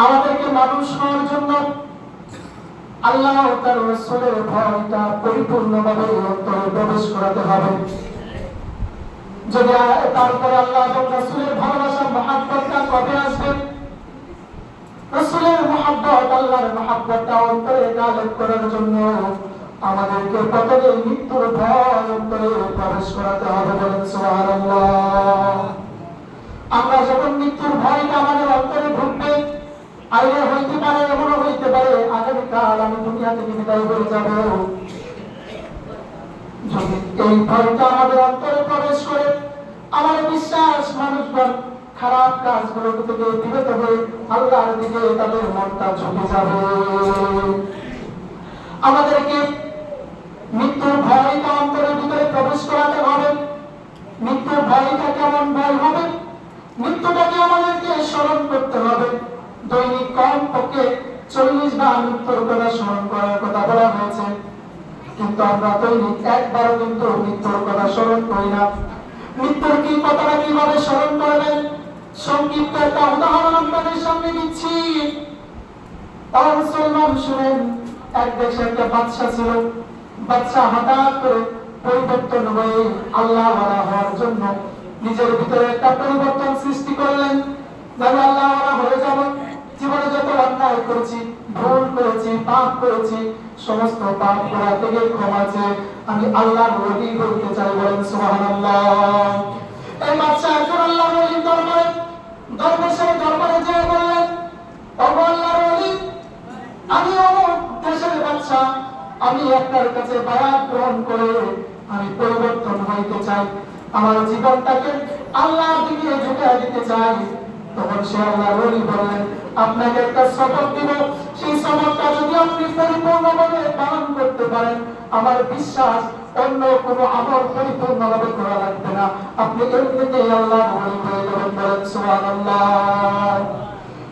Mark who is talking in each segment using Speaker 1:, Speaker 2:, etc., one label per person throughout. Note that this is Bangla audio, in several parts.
Speaker 1: আমাদেরকে মানুষ হওয়ার জন্য আল্লাহ ও তার রাসূলের ভয়টা পরিপূর্ণভাবে অন্তরে প্রবেশ করাতে হবে। যদি তারপরে আল্লাহ এবং রাসূলের ভালোবাসা মহব্বতটা কবে আসবে? রাসূলের মহব্বত, আল্লাহর মহব্বতটা অন্তরে গালেব করার জন্য আমাদেরকে প্রথমে মৃত্যুর ভয় অন্তরে প্রবেশ করাতে হবে। বলেন সুবহানাল্লাহ। আমরা যখন মৃত্যুর ভয়টা আমাদের অন্তরে ঢুকবে, আইলে হইতে পারে, এমনও হইতে পারে আগামীকাল আমি দুনিয়া থেকে বিদায় হয়ে যাব। যদি এই ভয়টা আমাদের অন্তরে প্রবেশ করে, আমার বিশ্বাস মানুষগণ খারাপ কাজগুলো থেকে বিরত হয়ে আল্লাহর দিকে তাদের মনটা ঝুঁকে যাবে। আমাদেরকে মৃত্যুর ভয়টা অন্তরের ভিতরে প্রবেশ করাতে হবে। মৃত্যুর ভয়টা কেমন ভয় হবে? মৃত্যুটাকে আমাদেরকে স্মরণ করতে হবে। দৈনিক কমপক্ষে 40 বার মৃত্যুর কথা স্মরণ করার কথা বলা হয়েছে, কিন্তু আমরা দৈনিক একবারও কিন্তু মৃত্যুর কথা স্মরণ করি না। মৃত্যুর কি কথাটা কিভাবে স্মরণ করবেন, সংক্ষিপ্ত একটা উদাহরণ আপনাদের সামনে দিচ্ছি। তারা মুসলমান শুনেন, এক দেশে একটা বাদশা ছিল। বাদশা হঠাৎ করে পরিবর্তন হয়ে আল্লাহ হওয়ার জন্য নিজের ভিতরে একটা পরিবর্তন সৃষ্টি করলেন। যারা আল্লাহ হয়ে যাব, জীবনে যত অন্যায় করেছি, ভুল করেছি, পাপ করেছি, সমস্ত পাপ করা থেকে ক্ষমা চেয়ে আমি আল্লাহর ওলি হতে চাই। বলেন সুবহানাল্লাহ। এই বাদশা একজন আল্লাহর ওলির দরবারে যেয়ে বললেন, ওগো আল্লাহর ওলি, আমি অমুক দেশের বাদশা, আমি আপনার কাছে বায়াত গ্রহণ করে আমি পরিবর্তন হইতে চাই, আমার জীবনটাকে আল্লাহর দিকে ঝুঁকিয়ে দিতে চাই। তখন সে আল্লাহর ওলি বললেন, আপনাকে একটা সবক দিব, সেই সবকটা যদি আপনি পরিপূর্ণভাবে পালন করতে পারেন, আমার বিশ্বাস অন্য কোনো আমল পরিপূর্ণভাবে করা লাগবে না, আপনি এমনিতেই আল্লাহর ওলি হয়ে যাবেন। বলেন সুবহানাল্লাহ।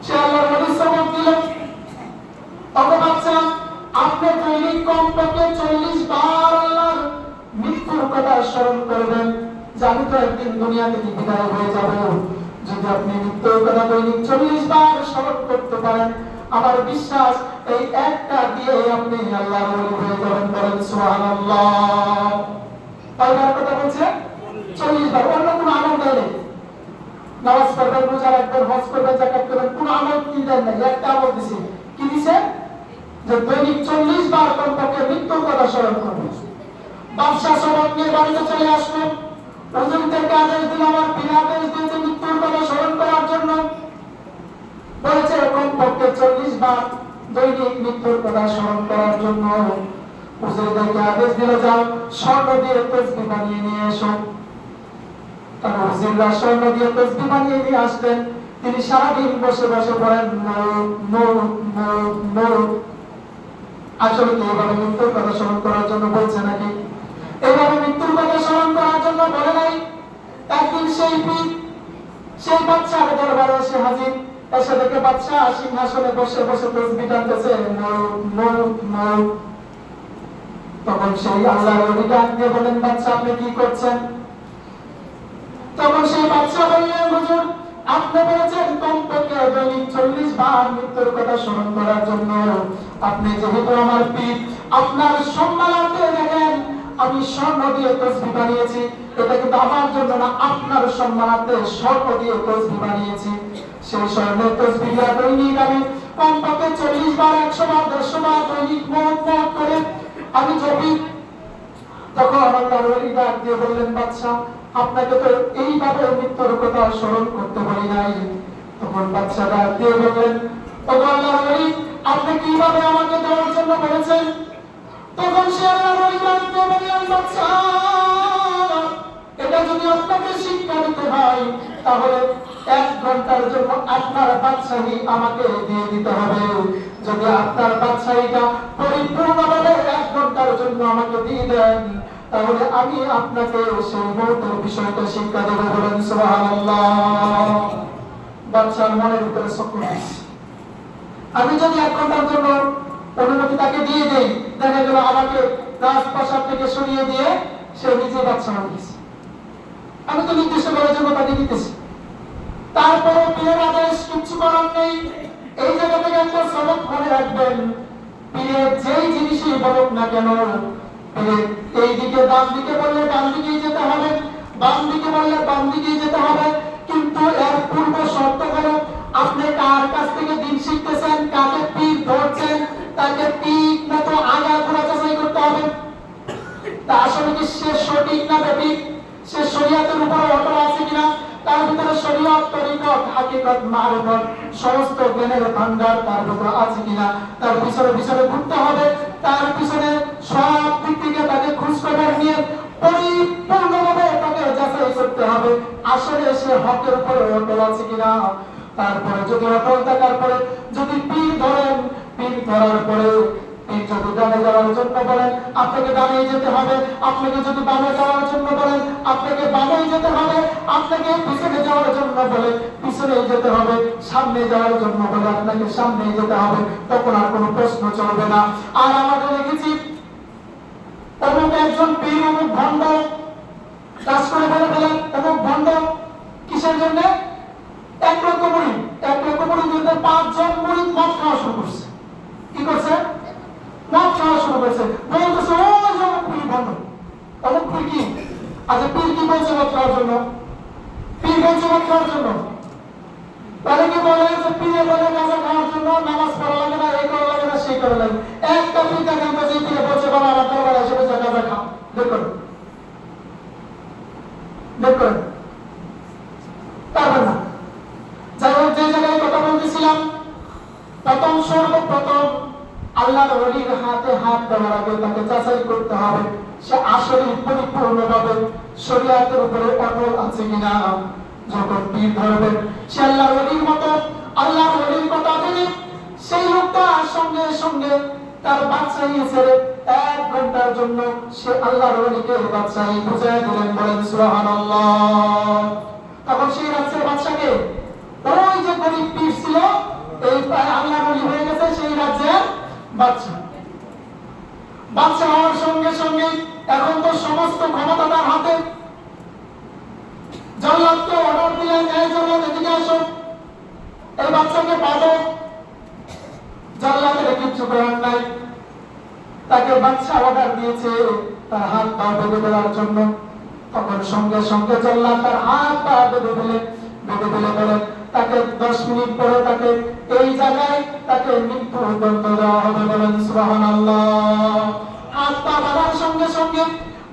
Speaker 1: সে আল্লাহর ওলি সবক দিলেন, তখন বাদশা আপনি দৈনিক কমপক্ষে 40 বার আল্লাহর মৃত্যুর কথা স্মরণ করবেন, যে আমি তো একদিন দুনিয়া থেকে বিদায় হয়ে যাব। যদি আপনি মৃত্যুর কথা দৈনিক 40 বার স্মরণ করতে পারেন, আমার বিশ্বাস এই একটা দিয়ে আপনি আল্লাহর ওলি হয়ে যাবেন। বলেন সুবহানাল্লাহ। কয়বার কথা বলছে? 40 বার। অন্য কোনো আমল দেয় নেই। নামাজ পড়বেন, রোজা রাখবেন, হজ করবেন, যাকাত করবেন, কোনো আমল কি দেন নাই, একটা আমল দিছে। কি দিছে? যে দৈনিক 40 বার কমপক্ষে মৃত্যুর কথা স্মরণ করবেন। বাদশা সবক নিয়ে বাড়িতে চলে আসলেন। হুজুরদেরকে আদেশ দিল, আমার বিনা আদেশ দিয়েছে মৃত্যুর কথা স্মরণ করার জন্য, বলেছে কমপক্ষে 40 বার দৈনিক মৃত্যুর কথা স্মরণ করার জন্য। হুজুরদেরকে আদেশ দিল, যাও স্বর্ণ দিয়ে তসবিহ বানিয়ে নিয়ে এসো। তারা হুজুররা স্বর্ণ দিয়ে তসবিহ বানিয়ে নিয়ে আসলেন। তিনি সারাদিন বসে বসে পড়েন, আসলে কি এভাবে মৃত্যুর কথা স্মরণ করার জন্য বলছে নাকি? এইভাবে মৃত্যুর কথা স্মরণ করার জন্য বলে নাই। একদিন সেই বাদশার দরবারে এসে হাজির। এসে দেখে বাদশা সিংহাসনে বসে বসে তসবিহ টানতেছে, তখন সেই আল্লাহর ওলি ডাক দিয়ে বলেন, বাদশা আপনি কি করছেন? তখন সেই বাদশা বললেন, হুজুর আপনি বলেছেন কমপক্ষে দৈনিক 40 বার মৃত্যুর কথা স্মরণ করার জন্য। আপনি যেহেতু আমার পীর, আপনার সম্মানার্থে দেখেন আমি স্বর্ণ দিয়ে তসবিহ বানিয়েছি। এটা কিন্তু আমার জন্য না, আপনার সম্মানার্থে স্বর্ণ দিয়ে তসবিহ বানিয়েছি। সেই স্বর্ণের তসবিহ দৈনিক আমি কমপক্ষে 40 বার, 100 বার, 150 বার দৈনিক মত করে আমি জপি। তখন আল্লাহর ওলি ডাক দিয়ে বললেন, বাদশা আপনাকে তো এইভাবে মৃত্যুর কথা স্মরণ করতে বলি নাই। তখন বাদশা ডাক দিয়ে বললেন, ওগো আল্লাহর ওলি, আপনি কিভাবে আমাকে দেওয়ার জন্য বলেছেন? তখন সে আল্লাহর ওলি ডাক দিয়ে বললেন, বাদশা এটা যদি আপনাকে শিক্ষা দিতে হয়, তাহলে 1 ঘন্টার জন্য আপনার বাদশাহী আমাকে দিয়ে দিতে হবে। যদি আপনার বাদশাহীটা পরিপূর্ণভাবে 1 ঘন্টার জন্য আমাকে দিয়ে দেন, তাহলে আমি আপনাকে সেই মৌতের বিষয়টা শিক্ষা দেব। বলেন সুবহানাল্লাহ। বাদশার মনের ভিতরে শক্তি আছে, আমি যদি 1 ঘন্টার জন্য অনুমতি তাকে দিয়ে দেই, দেখা গেল আমাকে রাজপ্রাসাদ থেকে সরিয়ে দিয়ে সে নিজে বাদশা হয়ে গেছে। আমি তো নির্দিষ্ট করার জন্য তাকে দিতেছি, তারপরে পীরের আদেশ কিচ্ছু করার নেই। এই যে না কেন, এই দিকে ডান দিকে বললে ডান দিকেই যেতে হবে, বাম দিকে বললে বাম দিকেই যেতে হবে। কিন্তু এর পূর্ব শর্ত হলো আপনি কার কাছ থেকে দিন শিখতেছেন, কাকে পীর ধরছেন, তাকে ঠিক মতো আগা ঘোরা যাচাই করতে হবে। তা আসলে কি সে সঠিক না বেঠিক, সে শরীয়তের উপরে অটল আছে কিনা, তার ভিতরে শরীয়ত, তরিকত, হাকিকত, মারিফত সমস্ত জ্ঞানের ভান্ডার তার ভিতরে আছে কিনা, তার পিছনে পিছনে ঘুরতে হবে। তার পিছনে সব দিক থেকে তাকে খোঁজখবর নিয়ে পরিপূর্ণভাবে তাকে যাচাই করতে হবে আসলে সে হকের উপরে অটল আছে কিনা। তারপরে যদি অটল থাকার পরে যদি পীর ধরেন, পীর ধরার পরে পীর যদি ডানে যাওয়ার জন্য বলেন আপনাকে ডানে যেতে হবে, আপনাকে যদি বামে যাওয়ার জন্য বলেন আপনাকে বামে যেতে হবে, আপনাকে পিছনে যাওয়ার জন্য বলে পিছনে যেতে হবে, সামনে যাওয়ার জন্য বলে আপনাকে সামনে যেতে হবে, তখন আর কোনো প্রশ্ন চলবে না। আর আমাদের দেখেছি অমুক একজন পীর অমুক ভণ্ড কাজ করে বলে বলেন অমুক ভণ্ড, কিসের জন্য? এক লক্ষ মুরিদ, 5 জন মুরিদ মদ খাওয়া শুরু করছে। কি করছে? মদ খাওয়া শুরু করছে। বলতেছে ওই অমুক পীর ভণ্ড, অমুক পীর কি? আচ্ছা পীর কি বলছে মদ খাওয়ার জন্য? পীর বলছে মদ খাওয়ার জন্য। অনেকে বলে যে পীরে বলে গাঁজা খাওয়ার জন্য, নামাজ পড়া লাগে না, এই করা লাগে না, সেই করা লাগে। একটা পীর দেখেন তো যে পীরে বলছে বাবা আমার দরবারে এসে বসে গাঁজা খাও, দেখুন দেখুন পারবেন না। যাই হোক, যে জায়গায় কথা বলতেছিলাম, সর্বপ্রথম আল্লাহর ওলির হাতে হাত দেওয়ার আগে তাকে যাচাই করতে হবে সে আসলে পরিপূর্ণভাবে শরীয়তের উপরে অটল আছে কিনা। যখন পীর ধরবেন সে আল্লাহর ওলির মতো আল্লাহর ওলির কথা মেনে সেই লোকটা সঙ্গে সঙ্গে তার বাদশাহী ছেড়ে 1 ঘন্টার জন্য সে আল্লাহর ওলিকে বাদশাহী বুঝায় দিলেন। বলেন সুবহানাল্লাহ। তখন সেই রাজ্যের বাদশাকে ওই যে গরিব পীর ছিল এই আল্লাহর ওলি হয়ে গেছে সেই রাজ্যের বাদশা। বাদশা হওয়ার সঙ্গে সঙ্গে এখন তো সমস্ত ক্ষমতা তার হাতে। জল্লাদকে অর্ডার দিলেন, এই জল্লাদ এদিকে আসো, এই বাচ্চাকে বাঁধো। জল্লাদের কিচ্ছু করার নাই, তাকে বাদশা অর্ডার দিয়েছে তার হাত পা বেঁধে দেওয়ার জন্য। তখন সঙ্গে সঙ্গে জল্লাদ তার হাত পা বেঁধে দিলে বলেন তাকে 10 মিনিট পরে তাকে এই জায়গায় তাকে মৃত্যুদণ্ড দেওয়া হবে। বলেন সুবহানাল্লাহ। হাত পা বাঁধার সঙ্গে সঙ্গে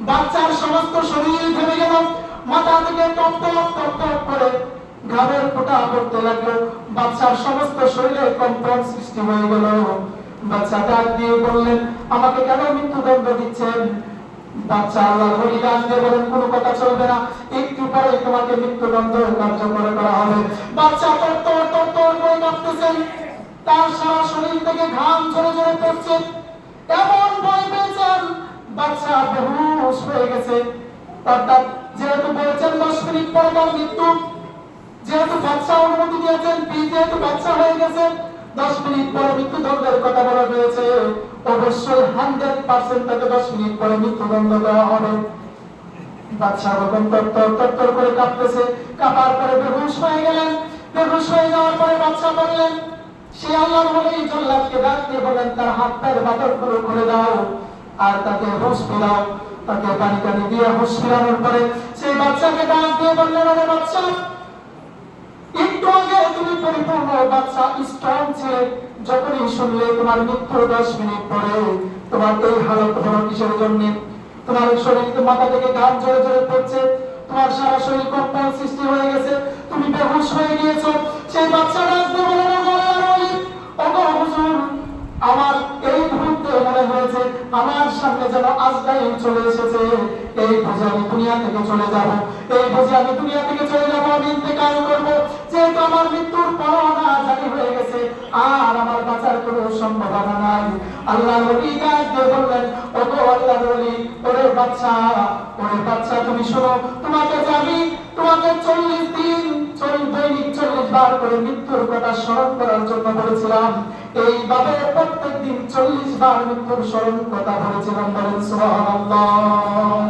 Speaker 1: বাচ্চার সমস্ত শরীর থেমে গেল, মাথা থেকে টপ টপ টপ টপ করে ঘামের ফোঁটা পড়তে লাগলো, বাচ্চার সমস্ত শরীরে কম্পন সৃষ্টি হয়ে গেল। বাচ্চা ডাক দিয়ে বললেন আমাকে কেন মৃত্যুদণ্ড দিচ্ছেন? বাচ্চা আল্লাহর ওলি ডাক দিয়ে বলেন কোনো কথা চলবে না, একটু পরে তোমাকে মৃত্যুদণ্ড কার্যকর করা হবে। বাচ্চা তরতর করে কাঁপতেছেন, তার সারা শরীর থেকে ঘাম ঝরে ঝরে পড়ছে, এমন ভয় পেয়েছেন বাচ্চা বেহুশ হয়ে গেছে। অর্থাৎ যেহেতু বলেছেন 10 মিনিট পরে তার মৃত্যু, যেহেতু বাচ্চা অনুমতি দিয়েছেন, যেহেতু বাচ্চা হয়ে গেছে, 10 মিনিট পরে মৃত্যুদণ্ডের কথা বলা হয়েছে, অবশ্যই 100% তাকে 10 মিনিট পরে মৃত্যুদণ্ড দেওয়া হবে। বাচ্চা রকম তরতর করে কাঁপতেছে, কাঁপার পরে বেহুশ হয়ে গেলেন। বেহুশ হয়ে যাওয়ার পরে বাচ্চা বললেন সে আল্লাহর ওলি জল্লাদকে ডাক দিয়ে বলেন তার হাত পায়ের বাঁধনগুলো খুলে দাও আর তাকে হুঁশ ফিরাও। তাকে পানি টানি দিয়ে হুঁশ ফিরানোর পরে সেই বাচ্চাকে ডাক দিয়ে বললেন আরে বাচ্চা, একটু আগে তুমি পরিপূর্ণ বাচ্চা স্ট্রং ছিলে, যখনই শুনলে তোমার মৃত্যুর 10 মিনিট পরে তোমার এই হালত হলো কিসের জন্য? তোমার শরীর মাথা থেকে ঘাম ঝরে ঝরে পড়ছে, তোমার সারা শরীর কম্পন সৃষ্টি হয়ে গেছে, তুমি বেহুশ হয়ে গিয়েছো। সেই বাচ্চা ডাক দিয়ে বললেন আল্লাহর ওলি, ওগো হুজুর, আমার এই মুহূর্তে মনে হয়েছে আমার সামনে যেন আজরাইল চলে এসেছে, এই বুঝে আমি দুনিয়া থেকে চলে যাব, এই বুঝে আমি দুনিয়া থেকে চলে যাব, আমি ইন্তেকাল করব। যেহেতু আমার মৃত্যুর পরোয়ানা জারি হয়ে গেছে আর আমার বাঁচার কোনো সম্ভাবনা নাই। আল্লাহর ওলি ডাক দিয়ে বললেন ওগো আল্লাহর ওলি, ওরে বাচ্চা তুমি শোনো, তোমাকে যে আমি তোমাকে 40 দিন দৈনিক 40 বার করে মৃত্যুর কথা স্মরণ করার জন্য বলেছিলাম, এইভাবে প্রত্যেক দিন 40 বার মৃত্যুর স্মরণ কথা বলেছিলাম। বলেন সুবহানাল্লাহ।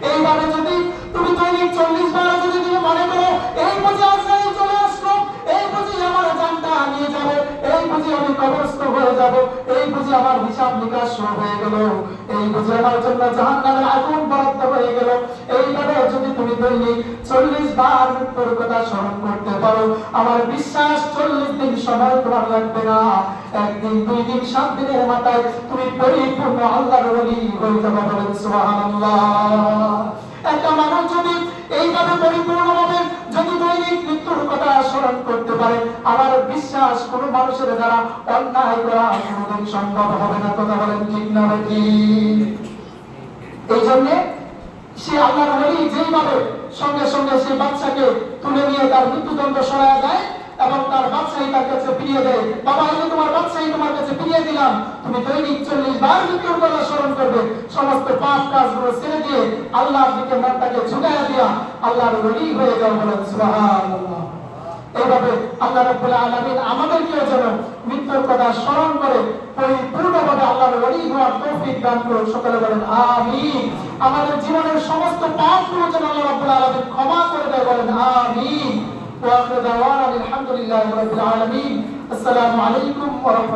Speaker 1: এইভাবে যদি তুমি দৈনিক 40 বার যদি তুমি মনে করো এই বুঝি আজরাইল চলে আসলো, এই বুঝি আমার জানটা নিয়ে যাবে, এই বুঝি আমি কবরস্থ হয়ে যাব, এই বুঝি আমার হিসাব নিকাশ শুরু হয়ে গেল, এই বুঝে আমার জন্য জাহান্নামের আগুন বরাদ্দ হয়ে গেল। এইভাবে যদি তুমি দৈনিক 40 বার মৃত্যুর কথা স্মরণ করতে পারো, আমার বিশ্বাস 40 দিন সময় তোমার লাগবে না, একদিন, 2 দিন, 7 দিনের মাথায় তুমি পরিপূর্ণ আল্লাহর ওলি হয়ে যাবে। বলেন সুবহানাল্লাহ। একটা মানুষ যদি এইভাবে পরিপূর্ণভাবে যদি দৈনিক মৃত্যুর কথা স্মরণ করতে পারে, আমার বিশ্বাস কোনো মানুষের দ্বারা অন্যায় করা কোনোদিন সম্ভব হবে না। কথা বলেন ঠিক না ঠিক? এই জন্য সে আল্লাহর ওলি যেইভাবে সঙ্গে সঙ্গে সেই বাচ্চাকে তুলে নিয়ে তার মৃত্যুদণ্ড সরায়া দেয় এবং তার বাচ্চাই তার কাছে ফিরিয়ে দেয়, বাবা এই তোমার বাচ্চাই তোমার কাছে ফিরিয়ে দিলাম, তুমি দৈনিক 40 বার মৃত্যুর কথা স্মরণ করবে, সমস্ত পাপ কাজগুলো ছেড়ে দিয়ে আল্লাহর দিকে মনটাকে ঝুঁকাইয়া দিয়া আল্লাহর ওলি হয়ে যাও। বলেন সুবহানাল্লাহ। এইভাবে আল্লাহ রাব্বুল আলামিন আমাদেরকেও যেন মৃত্যুর কথা স্মরণ করে পরিপূর্ণভাবে আল্লাহর ওলি হওয়ার তৌফিক দান করুন। সকলে বলেন আমিন। আমাদের জীবনের সমস্ত পাপগুলো যেন আল্লাহ রাব্বুল আলামিন ক্ষমা করে দেয়। বলেন আমিন। ওয়া আখিরু দাওয়ানা আলহামদুলিল্লাহি রাব্বিল আলামিন। আসসালামু আলাইকুম ওয়া রাহমাতুল্লাহ।